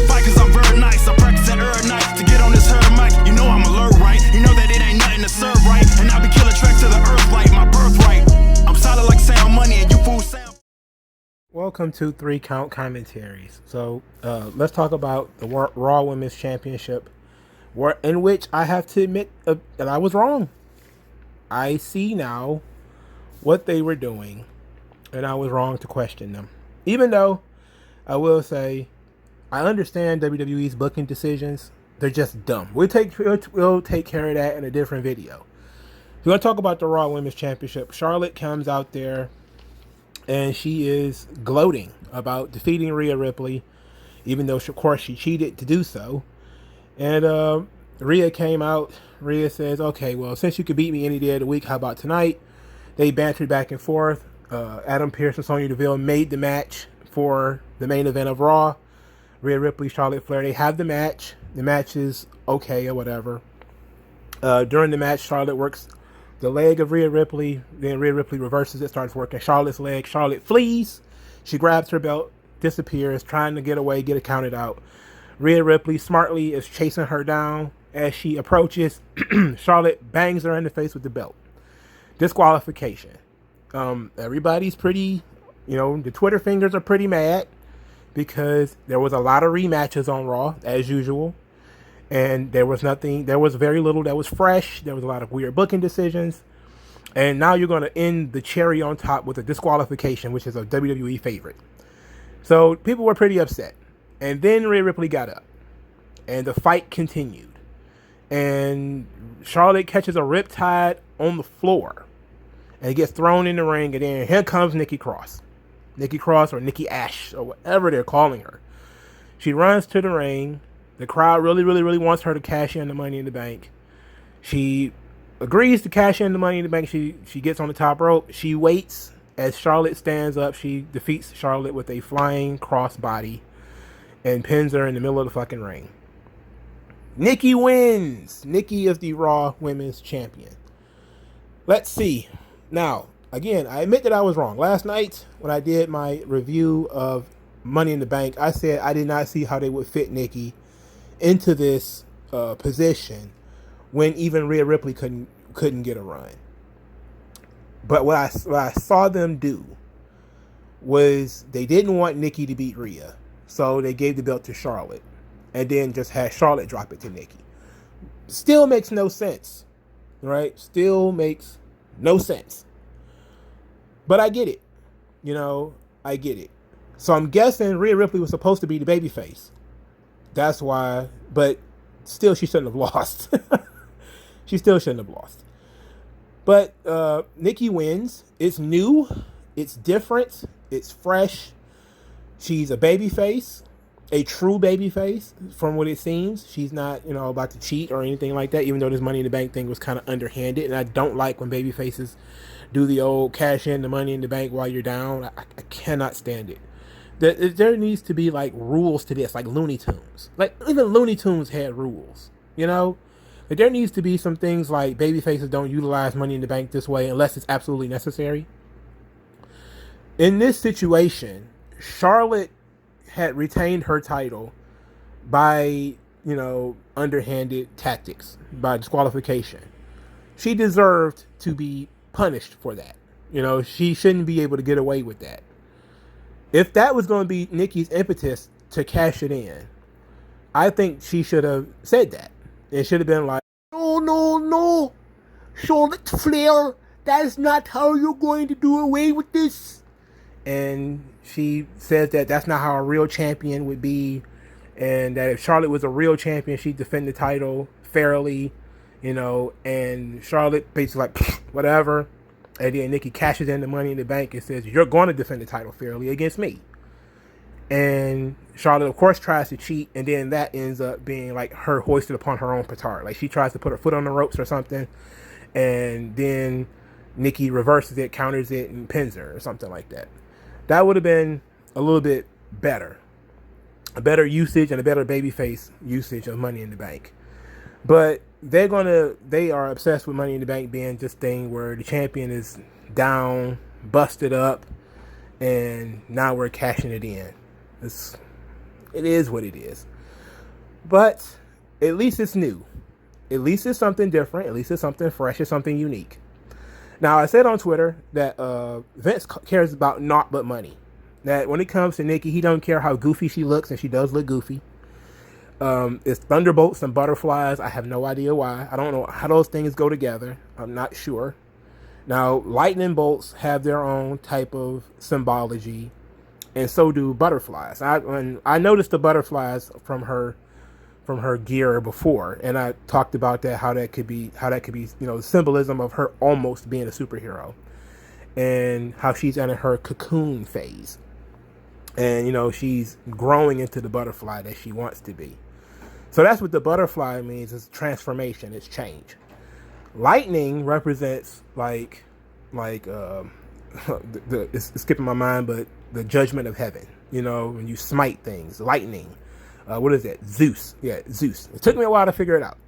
fight cause I'm very nice. I practice it every night to get on this herd mic. You know I'm alert, right? You know that it ain't nothing to serve, right? And I be killing tracks to the earth like my birthright. I'm solid like sound money and you fools sound. Welcome to 3 Count Commentaries. So let's talk about the Raw Women's Championship, in which I have to admit that I was wrong. I see now what they were doing, and I was wrong to question them. Even though I will say I understand WWE's booking decisions, they're just dumb. We'll take care of that in a different video. We're going to talk about the Raw Women's Championship. Charlotte comes out there, and she is gloating about defeating Rhea Ripley, even though, of course, she cheated to do so. And Rhea came out. Rhea says, okay, well, since you could beat me any day of the week, how about tonight? They bantered back and forth. Adam Pearce and Sonya Deville made the match for the main event of Raw. Rhea Ripley, Charlotte Flair, they have the match. The match is okay or whatever. During the match, Charlotte works the leg of Rhea Ripley. Then Rhea Ripley reverses it, starts working Charlotte's leg. Charlotte flees. She grabs her belt, disappears, trying to get away, get it counted out. Rhea Ripley smartly is chasing her down. As she approaches, Charlotte bangs her in the face with the belt. Disqualification. Everybody's pretty, the Twitter fingers are pretty mad because there was a lot of rematches on Raw, as usual. And there was very little that was fresh. There was a lot of weird booking decisions. And now you're going to end the cherry on top with a disqualification, which is a WWE favorite. So people were pretty upset. And then Rhea Ripley got up. And the fight continued. And Charlotte catches a riptide on the floor. And it gets thrown in the ring. And then here comes Nikki Cross. Nikki Cross or Nikki A.S.H. or whatever they're calling her. She runs to the ring. The crowd really wants her to cash in the Money in the Bank. She agrees to cash in the Money in the Bank. She gets on the top rope. She waits as Charlotte stands up. She defeats Charlotte with a flying crossbody and pins her in the middle of the fucking ring. Nikki wins. Nikki is the Raw Women's Champion. Let's see. Now, again, I admit that I was wrong. Last night, when I did my review of Money in the Bank, I said I did not see how they would fit Nikki into this position when even Rhea Ripley couldn't get a run. But what I saw them do was they didn't want Nikki to beat Rhea, so they gave the belt to Charlotte and then just had Charlotte drop it to Nikki. Still makes no sense, right? Still makes no sense. But I get it. I get it. So I'm guessing Rhea Ripley was supposed to be the babyface. That's why, but still she shouldn't have lost. She still shouldn't have lost. But Nikki wins. It's new. It's different. It's fresh. She's a babyface, a true babyface from what it seems. She's not, about to cheat or anything like that, even though this Money in the Bank thing was kind of underhanded. And I don't like when babyfaces do the old cash in the Money in the Bank while you're down. I cannot stand it. There needs to be like rules to this, like Looney Tunes. Like even Looney Tunes had rules, Like there needs to be some things like babyfaces don't utilize Money in the Bank this way unless it's absolutely necessary. In this situation, Charlotte had retained her title by, underhanded tactics, by disqualification. She deserved to be punished for that. She shouldn't be able to get away with that. If that was going to be Nikki's impetus to cash it in, I think she should have said that. It should have been like, no, Charlotte Flair, that is not how you're going to do away with this. And she says that that's not how a real champion would be, and that if Charlotte was a real champion, she'd defend the title fairly, and Charlotte basically like, whatever. And then Nikki cashes in the Money in the Bank and says, you're going to defend the title fairly against me. And Charlotte, of course, tries to cheat. And then that ends up being like her hoisted upon her own petard. Like she tries to put her foot on the ropes or something. And then Nikki reverses it, counters it, and pins her or something like that. That would have been a little bit better. A better usage and a better babyface usage of Money in the Bank. But they are obsessed with Money in the Bank being this thing where the champion is down, busted up, and now we're cashing it in. It is what it is. But at least it's new. At least it's something different. At least it's something fresh. It's something unique. Now, I said on Twitter that Vince cares about naught but money. That when it comes to Nikki, he don't care how goofy she looks, and she does look goofy. It's thunderbolts and butterflies. I have no idea why. I don't know how those things go together. I'm not sure. Now, lightning bolts have their own type of symbology, and so do butterflies. I noticed the butterflies from her gear before, and I talked about that, how that could be the symbolism of her almost being a superhero, and how she's in her cocoon phase, and she's growing into the butterfly that she wants to be. So that's what the butterfly means, is transformation, it's change. Lightning represents it's skipping my mind, but the judgment of heaven. When you smite things, lightning. What is that? Zeus. Yeah, Zeus. It took me a while to figure it out.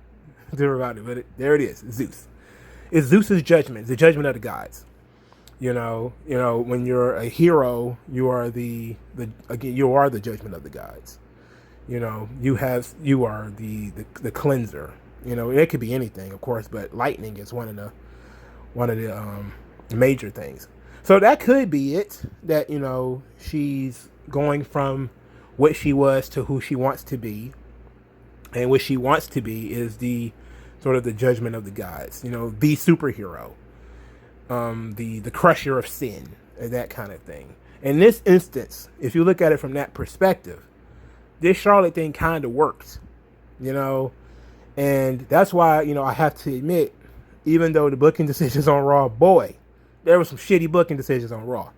But there it is. Zeus. It's Zeus's judgment. It's the judgment of the gods. When you're a hero, you are the judgment of the gods. You are the cleanser. It could be anything, of course, but lightning is one of the major things. So that could be it. That she's going from what she was to who she wants to be, and what she wants to be is the sort of the judgment of the gods. The superhero, the crusher of sin, and that kind of thing. In this instance, if you look at it from that perspective, this Charlotte thing kind of works, and that's why, I have to admit, even though the booking decisions on Raw, boy, there were some shitty booking decisions on Raw.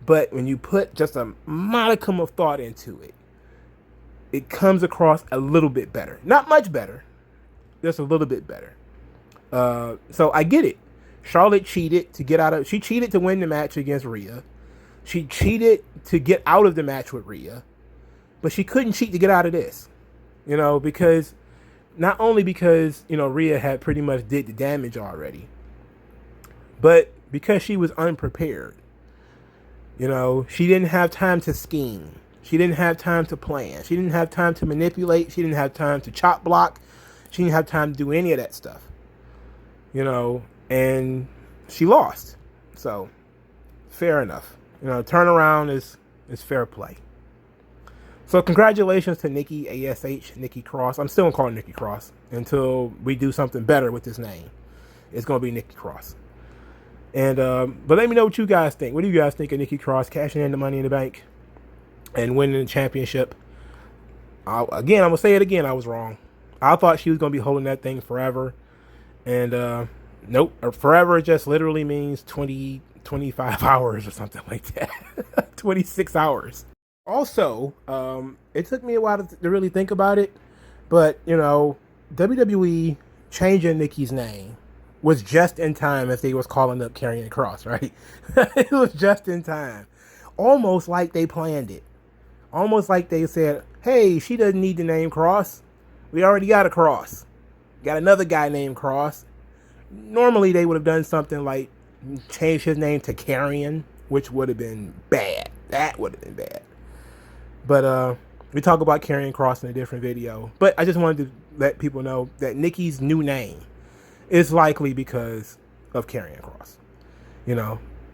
But when you put just a modicum of thought into it, it comes across a little bit better. Not much better, just a little bit better. So I get it. Charlotte cheated she cheated to win the match against Rhea. She cheated to get out of the match with Rhea. But she couldn't cheat to get out of this, because not only because, Rhea had pretty much did the damage already, but because she was unprepared. She didn't have time to scheme. She didn't have time to plan. She didn't have time to manipulate. She didn't have time to chop block. She didn't have time to do any of that stuff. And she lost. So, fair enough. Turnaround is fair play. So congratulations to Nikki, A.S.H, Nikki Cross. I'm still going to call her Nikki Cross until we do something better with this name. It's going to be Nikki Cross. And but let me know what you guys think. What do you guys think of Nikki Cross cashing in the Money in the Bank and winning the championship? I'm going to say it again. I was wrong. I thought she was going to be holding that thing forever. And nope. Forever just literally means 25 hours or something like that. 26 hours. Also, it took me a while to really think about it, but WWE changing Nikki's name was just in time as they was calling up Karrion Kross, right? It was just in time, almost like they planned it, almost like they said, "Hey, she doesn't need the name Kross. We already got a Kross. Got another guy named Kross." Normally, they would have done something like change his name to Karrion, which would have been bad. That would have been bad. But we talk about Karrion Kross in a different video. But I just wanted to let people know that Nikki's new name is likely because of Karrion Kross.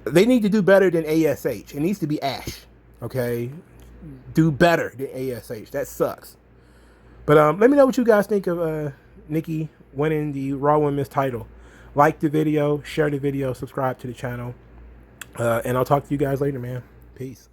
They need to do better than A.S.H. It needs to be A.S.H. Okay? Do better than A.S.H. That sucks. But let me know what you guys think of Nikki winning the Raw Women's title. Like the video, share the video, subscribe to the channel. And I'll talk to you guys later, man. Peace.